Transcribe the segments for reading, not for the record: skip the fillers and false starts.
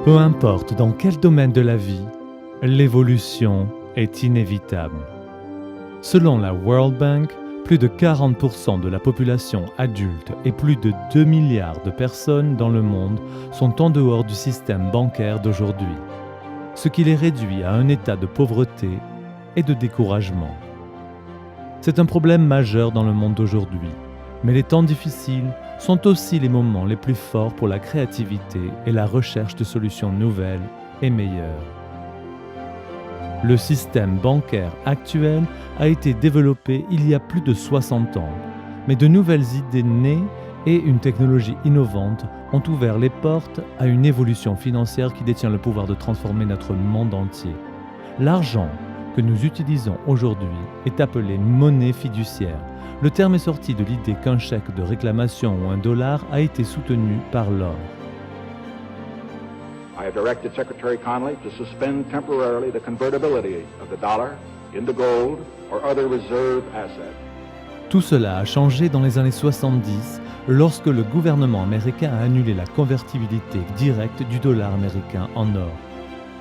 Peu importe dans quel domaine de la vie, l'évolution est inévitable. Selon la World Bank, plus de 40% de la population adulte et plus de 2 milliards de personnes dans le monde sont en dehors du système bancaire d'aujourd'hui, ce qui les réduit à un état de pauvreté et de découragement. C'est un problème majeur dans le monde d'aujourd'hui, mais les temps difficiles sont aussi les moments les plus forts pour la créativité et la recherche de solutions nouvelles et meilleures. Le système bancaire actuel a été développé il y a plus de 60 ans, mais de nouvelles idées nées et une technologie innovante ont ouvert les portes à une évolution financière qui détient le pouvoir de transformer notre monde entier. L'argent que nous utilisons aujourd'hui est appelé monnaie fiduciaire. Le terme est sorti de l'idée qu'un chèque de réclamation ou un dollar a été soutenu par l'or. I have directed Secretary Connally to suspend temporarily the convertibility of the dollar into gold or other reserve assets. Tout cela a changé dans les années 70 lorsque le gouvernement américain a annulé la convertibilité directe du dollar américain en or.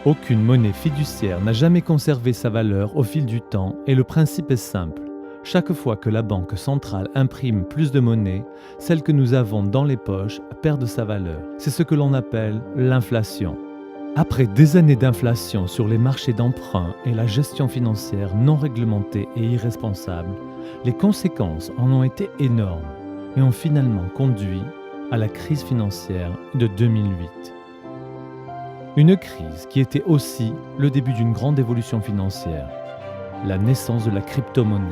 Aucune monnaie fiduciaire n'a jamais conservé sa valeur au fil du temps et le principe est simple. Chaque fois que la banque centrale imprime plus de monnaie, celle que nous avons dans les poches perd de sa valeur. C'est ce que l'on appelle l'inflation. Après des années d'inflation sur les marchés d'emprunt et la gestion financière non réglementée et irresponsable, les conséquences en ont été énormes et ont finalement conduit à la crise financière de 2008. Une crise qui était aussi le début d'une grande évolution financière, la naissance de la crypto-monnaie.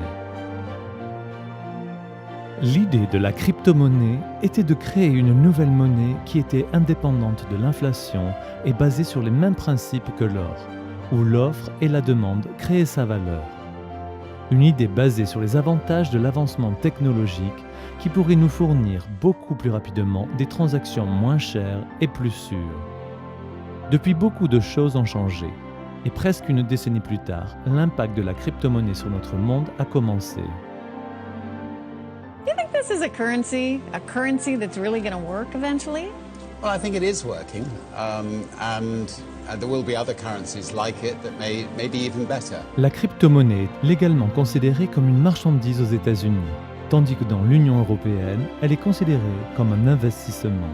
L'idée de la crypto-monnaie était de créer une nouvelle monnaie qui était indépendante de l'inflation et basée sur les mêmes principes que l'or, où l'offre et la demande créaient sa valeur. Une idée basée sur les avantages de l'avancement technologique qui pourrait nous fournir beaucoup plus rapidement des transactions moins chères et plus sûres. Depuis, beaucoup de choses ont changé, et presque une décennie plus tard, l'impact de la crypto-monnaie sur notre monde a commencé. Do you think this is a currency that's really going to work eventually? Well, I think it is working, and there will be other currencies like it that may be even better. La crypto-monnaie est légalement considérée comme une marchandise aux États-Unis, tandis que dans l'Union européenne, elle est considérée comme un investissement.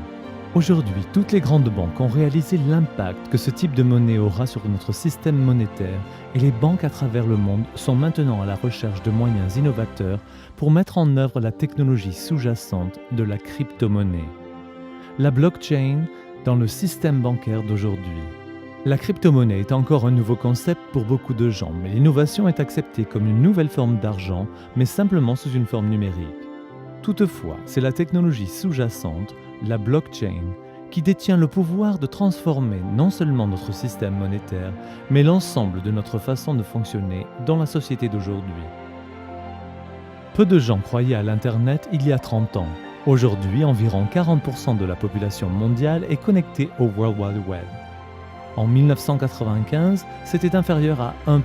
Aujourd'hui, toutes les grandes banques ont réalisé l'impact que ce type de monnaie aura sur notre système monétaire et les banques à travers le monde sont maintenant à la recherche de moyens innovateurs pour mettre en œuvre la technologie sous-jacente de la crypto-monnaie. La blockchain dans le système bancaire d'aujourd'hui. La crypto-monnaie est encore un nouveau concept pour beaucoup de gens, mais l'innovation est acceptée comme une nouvelle forme d'argent, mais simplement sous une forme numérique. Toutefois, c'est la technologie sous-jacente, la blockchain, qui détient le pouvoir de transformer non seulement notre système monétaire, mais l'ensemble de notre façon de fonctionner dans la société d'aujourd'hui. Peu de gens croyaient à l'Internet il y a 30 ans. Aujourd'hui, environ 40% de la population mondiale est connectée au World Wide Web. En 1995, c'était inférieur à 1%.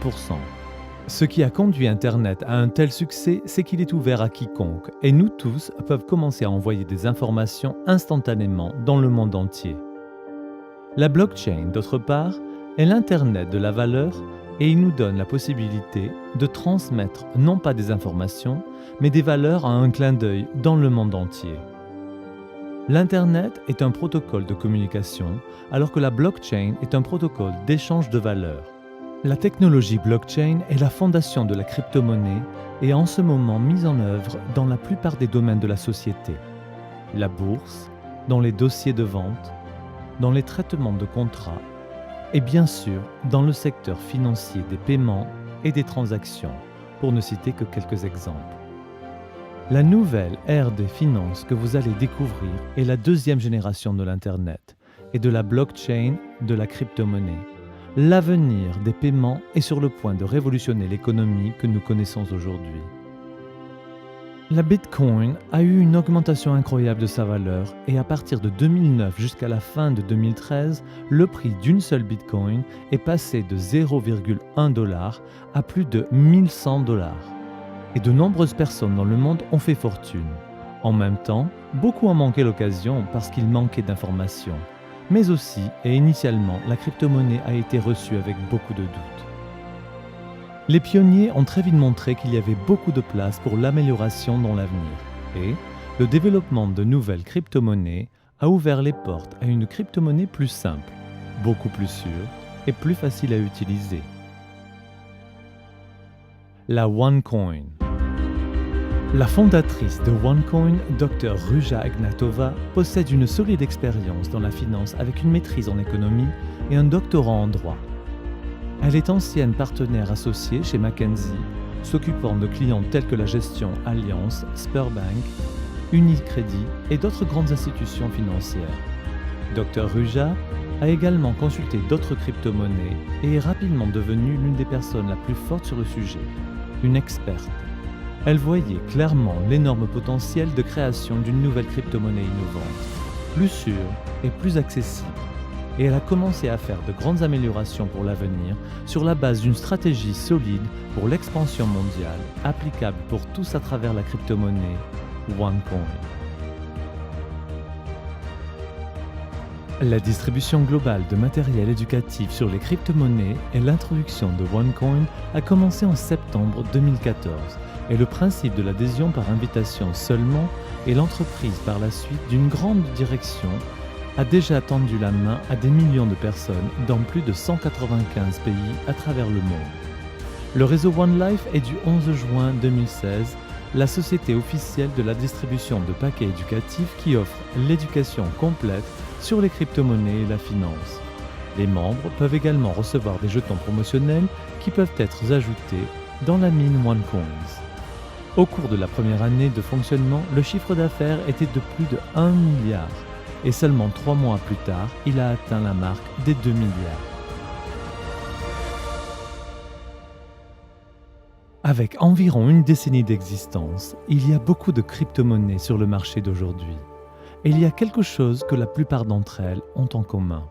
Ce qui a conduit Internet à un tel succès, c'est qu'il est ouvert à quiconque, et nous tous peuvent commencer à envoyer des informations instantanément dans le monde entier. La blockchain, d'autre part, est l'Internet de la valeur et il nous donne la possibilité de transmettre non pas des informations, mais des valeurs à un clin d'œil dans le monde entier. L'Internet est un protocole de communication, alors que la blockchain est un protocole d'échange de valeurs. La technologie blockchain est la fondation de la crypto-monnaie et est en ce moment mise en œuvre dans la plupart des domaines de la société. La bourse, dans les dossiers de vente, dans les traitements de contrats et bien sûr dans le secteur financier des paiements et des transactions, pour ne citer que quelques exemples. La nouvelle ère des finances que vous allez découvrir est la deuxième génération de l'Internet et de la blockchain de la crypto-monnaie. L'avenir des paiements est sur le point de révolutionner l'économie que nous connaissons aujourd'hui. La Bitcoin a eu une augmentation incroyable de sa valeur et à partir de 2009 jusqu'à la fin de 2013, le prix d'une seule Bitcoin est passé de 0,1 $ à plus de 1100 $. Et de nombreuses personnes dans le monde ont fait fortune. En même temps, beaucoup ont manqué l'occasion parce qu'ils manquaient d'informations. mais aussi, et initialement, la crypto-monnaie a été reçue avec beaucoup de doutes. Les pionniers ont très vite montré qu'il y avait beaucoup de place pour l'amélioration dans l'avenir, et le développement de nouvelles crypto-monnaies a ouvert les portes à une crypto-monnaie plus simple, beaucoup plus sûre et plus facile à utiliser. La OneCoin. La fondatrice de OneCoin, Dr Ruja Ignatova, possède une solide expérience dans la finance avec une maîtrise en économie et un doctorat en droit. Elle est ancienne partenaire associée chez McKinsey, s'occupant de clients tels que la gestion Allianz, Sberbank, Unicredit et d'autres grandes institutions financières. Dr Ruja a également consulté d'autres crypto-monnaies et est rapidement devenue l'une des personnes la plus forte sur le sujet, une experte. Elle voyait clairement l'énorme potentiel de création d'une nouvelle crypto-monnaie innovante, plus sûre et plus accessible. Et elle a commencé à faire de grandes améliorations pour l'avenir sur la base d'une stratégie solide pour l'expansion mondiale, applicable pour tous à travers la crypto-monnaie OneCoin. La distribution globale de matériel éducatif sur les crypto-monnaies et l'introduction de OneCoin a commencé en septembre 2014 et le principe de l'adhésion par invitation seulement et l'entreprise par la suite d'une grande direction a déjà tendu la main à des millions de personnes dans plus de 195 pays à travers le monde. Le réseau OneLife est du 11 juin 2016 la société officielle de la distribution de paquets éducatifs qui offre l'éducation complète sur les crypto-monnaies et la finance. Les membres peuvent également recevoir des jetons promotionnels qui peuvent être ajoutés dans la mine OneCoins. Au cours de la première année de fonctionnement, le chiffre d'affaires était de plus de 1 milliard et seulement 3 mois plus tard, il a atteint la marque des 2 milliards. Avec environ une décennie d'existence, il y a beaucoup de crypto-monnaies sur le marché d'aujourd'hui. Et il y a quelque chose que la plupart d'entre elles ont en commun.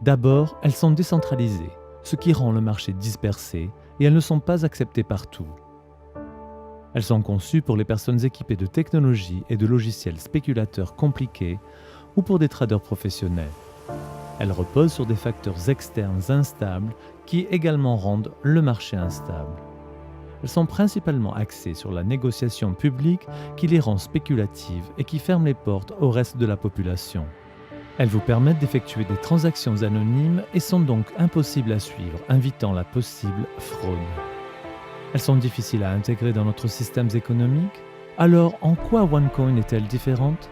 D'abord, elles sont décentralisées, ce qui rend le marché dispersé et elles ne sont pas acceptées partout. Elles sont conçues pour les personnes équipées de technologies et de logiciels spéculateurs compliqués ou pour des traders professionnels. Elles reposent sur des facteurs externes instables qui également rendent le marché instable. Elles sont principalement axées sur la négociation publique qui les rend spéculatives et qui ferme les portes au reste de la population. Elles vous permettent d'effectuer des transactions anonymes et sont donc impossibles à suivre, invitant la possible fraude. Elles sont difficiles à intégrer dans notre système économique. Alors, en quoi OneCoin est-elle différente ?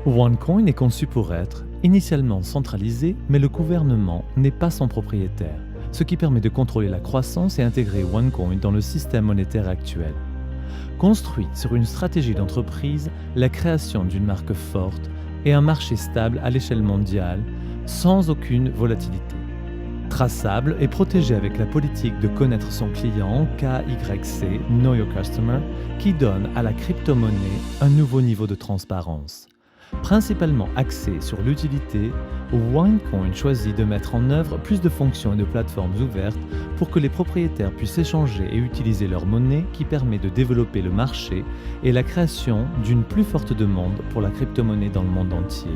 OneCoin est conçu pour être initialement centralisé, mais le gouvernement n'est pas son propriétaire, ce qui permet de contrôler la croissance et intégrer OneCoin dans le système monétaire actuel. Construite sur une stratégie d'entreprise, la création d'une marque forte et un marché stable à l'échelle mondiale, sans aucune volatilité. Traçable et protégé avec la politique de connaître son client KYC, Know Your Customer, qui donne à la crypto-monnaie un nouveau niveau de transparence. Principalement axé sur l'utilité, OneCoin choisit de mettre en œuvre plus de fonctions et de plateformes ouvertes pour que les propriétaires puissent échanger et utiliser leur monnaie qui permet de développer le marché et la création d'une plus forte demande pour la crypto-monnaie dans le monde entier.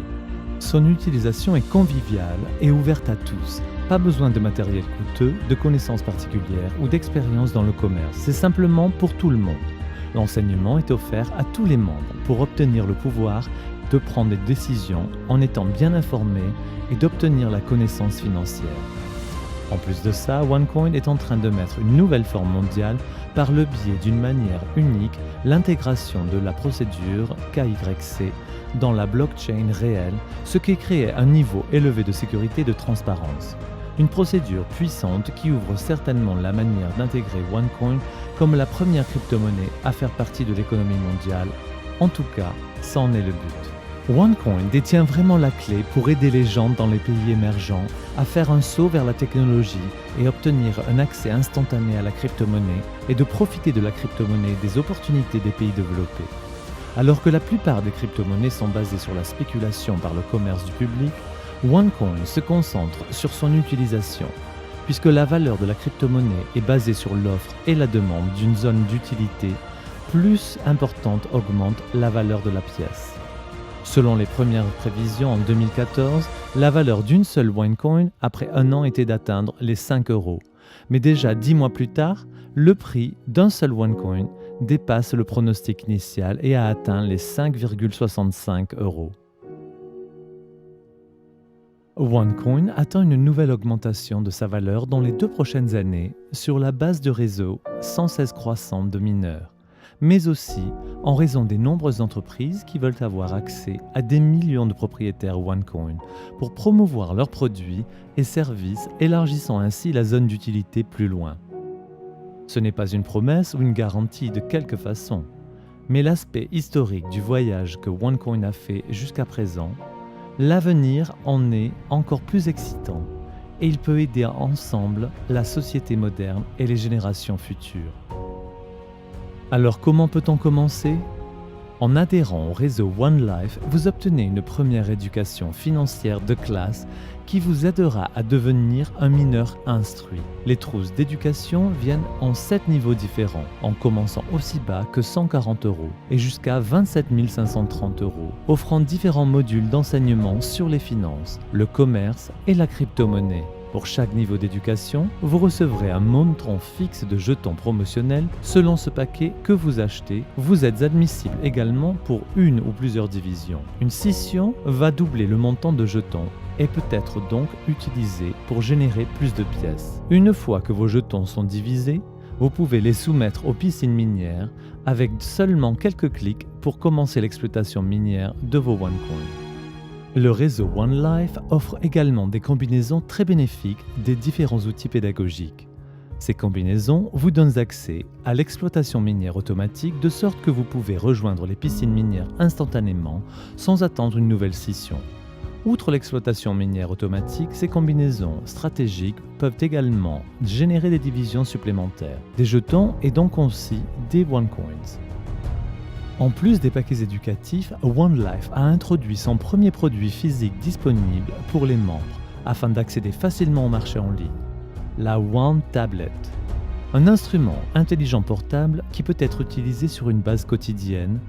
Son utilisation est conviviale et ouverte à tous. Pas besoin de matériel coûteux, de connaissances particulières ou d'expérience dans le commerce. C'est simplement pour tout le monde. L'enseignement est offert à tous les membres pour obtenir le pouvoir de prendre des décisions en étant bien informés et d'obtenir la connaissance financière. En plus de ça, OneCoin est en train de mettre une nouvelle forme mondiale par le biais d'une manière unique, l'intégration de la procédure KYC dans la blockchain réelle, ce qui crée un niveau élevé de sécurité et de transparence. Une procédure puissante qui ouvre certainement la manière d'intégrer OneCoin comme la première crypto-monnaie à faire partie de l'économie mondiale. En tout cas, ça en est le but. OneCoin détient vraiment la clé pour aider les gens dans les pays émergents à faire un saut vers la technologie et obtenir un accès instantané à la crypto-monnaie et de profiter de la crypto-monnaie et des opportunités des pays développés. Alors que la plupart des crypto-monnaies sont basées sur la spéculation par le commerce du public, OneCoin se concentre sur son utilisation, puisque la valeur de la crypto-monnaie est basée sur l'offre et la demande d'une zone d'utilité plus importante augmente la valeur de la pièce. Selon les premières prévisions en 2014, la valeur d'une seule OneCoin après un an était d'atteindre les 5 euros. Mais déjà 10 mois plus tard, le prix d'un seul OneCoin dépasse le pronostic initial et a atteint les 5,65 euros. OneCoin attend une nouvelle augmentation de sa valeur dans les 2 prochaines années sur la base de réseaux sans cesse croissant de mineurs, mais aussi en raison des nombreuses entreprises qui veulent avoir accès à des millions de propriétaires OneCoin pour promouvoir leurs produits et services, élargissant ainsi la zone d'utilité plus loin. Ce n'est pas une promesse ou une garantie de quelque façon, mais l'aspect historique du voyage que OneCoin a fait jusqu'à présent. L'avenir en est encore plus excitant et il peut aider ensemble la société moderne et les générations futures. Alors comment peut-on commencer ? En adhérant au réseau One Life, vous obtenez une première éducation financière de classe qui vous aidera à devenir un mineur instruit. Les trousses d'éducation viennent en 7 niveaux différents, en commençant aussi bas que 140 € et jusqu'à 27 530 €, offrant différents modules d'enseignement sur les finances, le commerce et la crypto-monnaie. Pour chaque niveau d'éducation, vous recevrez un montant fixe de jetons promotionnels selon ce paquet que vous achetez. Vous êtes admissible également pour une ou plusieurs divisions. Une scission va doubler le montant de jetons et peut être donc utilisée pour générer plus de pièces. Une fois que vos jetons sont divisés, vous pouvez les soumettre aux piscines minières avec seulement quelques clics pour commencer l'exploitation minière de vos OneCoin. Le réseau One Life offre également des combinaisons très bénéfiques des différents outils pédagogiques. Ces combinaisons vous donnent accès à l'exploitation minière automatique de sorte que vous pouvez rejoindre les piscines minières instantanément sans attendre une nouvelle scission. Outre l'exploitation minière automatique, ces combinaisons stratégiques peuvent également générer des divisions supplémentaires, des jetons et donc aussi des OneCoins. En plus des paquets éducatifs, One Life a introduit son premier produit physique disponible pour les membres afin d'accéder facilement au marché en ligne, la One Tablet. Un instrument intelligent portable qui peut être utilisé sur une base quotidienne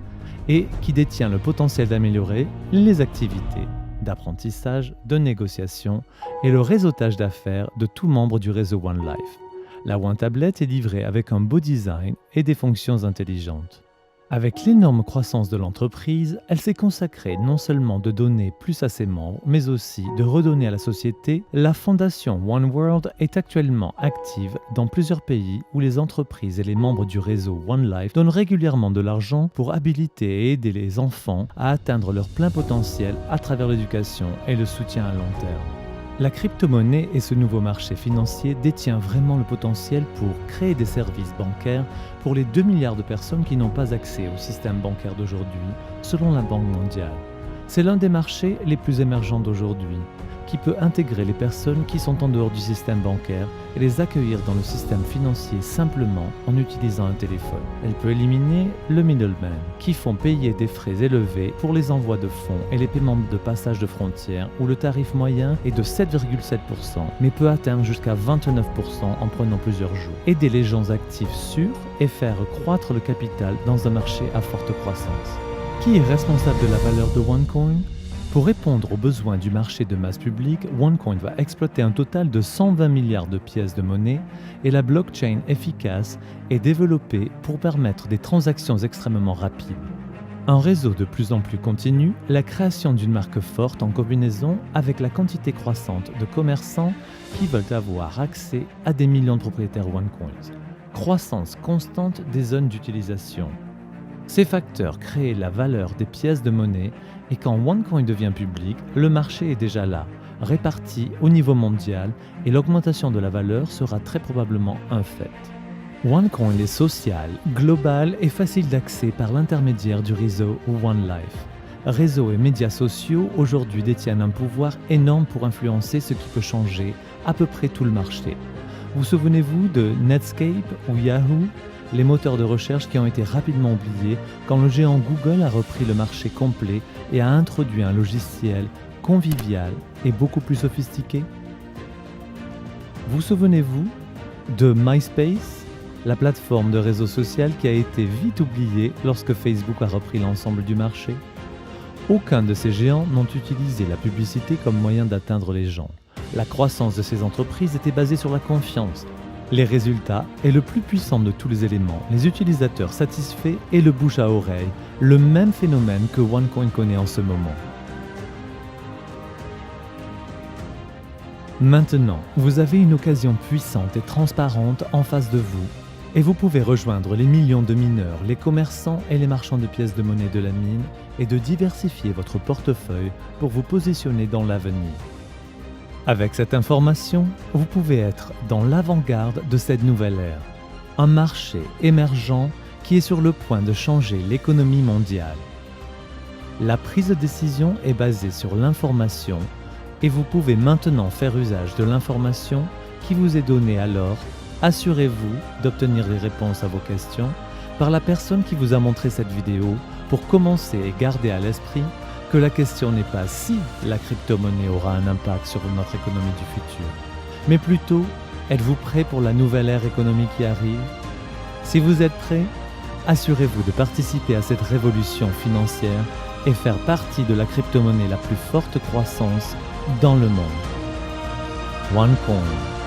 et qui détient le potentiel d'améliorer les activités d'apprentissage, de négociation et le réseautage d'affaires de tout membre du réseau One Life. La One Tablet est livrée avec un beau design et des fonctions intelligentes. Avec l'énorme croissance de l'entreprise, elle s'est consacrée non seulement de donner plus à ses membres, mais aussi de redonner à la société. La fondation One World est actuellement active dans plusieurs pays où les entreprises et les membres du réseau One Life donnent régulièrement de l'argent pour habiliter et aider les enfants à atteindre leur plein potentiel à travers l'éducation et le soutien à long terme. La crypto-monnaie et ce nouveau marché financier détient vraiment le potentiel pour créer des services bancaires pour les 2 milliards de personnes qui n'ont pas accès au système bancaire d'aujourd'hui, selon la Banque mondiale. C'est l'un des marchés les plus émergents d'aujourd'hui, qui peut intégrer les personnes qui sont en dehors du système bancaire et les accueillir dans le système financier simplement en utilisant un téléphone. Elle peut éliminer le middleman, qui font payer des frais élevés pour les envois de fonds et les paiements de passage de frontières, où le tarif moyen est de 7,7%, mais peut atteindre jusqu'à 29% en prenant plusieurs jours. Aider les gens actifs sûrs et faire croître le capital dans un marché à forte croissance. Qui est responsable de la valeur de OneCoin ? Pour répondre aux besoins du marché de masse publique, OneCoin va exploiter un total de 120 milliards de pièces de monnaie et la blockchain efficace est développée pour permettre des transactions extrêmement rapides. Un réseau de plus en plus continu, la création d'une marque forte en combinaison avec la quantité croissante de commerçants qui veulent avoir accès à des millions de propriétaires OneCoin. Croissance constante des zones d'utilisation. Ces facteurs créent la valeur des pièces de monnaie et quand OneCoin devient public, le marché est déjà là, réparti au niveau mondial et l'augmentation de la valeur sera très probablement un fait. OneCoin est social, global et facile d'accès par l'intermédiaire du réseau One Life. Réseaux et médias sociaux aujourd'hui détiennent un pouvoir énorme pour influencer ce qui peut changer à peu près tout le marché. Vous souvenez-vous de Netscape ou Yahoo ? Les moteurs de recherche qui ont été rapidement oubliés quand le géant Google a repris le marché complet et a introduit un logiciel convivial et beaucoup plus sophistiqué. Vous souvenez-vous de MySpace, la plateforme de réseau social qui a été vite oubliée lorsque Facebook a repris l'ensemble du marché ? Aucun de ces géants n'ont utilisé la publicité comme moyen d'atteindre les gens. La croissance de ces entreprises était basée sur la confiance. Les résultats est le plus puissant de tous les éléments, les utilisateurs satisfaits et le bouche à oreille, le même phénomène que OneCoin connaît en ce moment. Maintenant, vous avez une occasion puissante et transparente en face de vous et vous pouvez rejoindre les millions de mineurs, les commerçants et les marchands de pièces de monnaie de la mine et de diversifier votre portefeuille pour vous positionner dans l'avenir. Avec cette information, vous pouvez être dans l'avant-garde de cette nouvelle ère, un marché émergent qui est sur le point de changer l'économie mondiale. La prise de décision est basée sur l'information et vous pouvez maintenant faire usage de l'information qui vous est donnée alors. Assurez-vous d'obtenir les réponses à vos questions par la personne qui vous a montré cette vidéo pour commencer et garder à l'esprit que la question n'est pas si la crypto-monnaie aura un impact sur notre économie du futur, mais plutôt, êtes-vous prêt pour la nouvelle ère économique qui arrive? Si vous êtes prêt, assurez-vous de participer à cette révolution financière et faire partie de la crypto-monnaie la plus forte croissance dans le monde. OneCoin.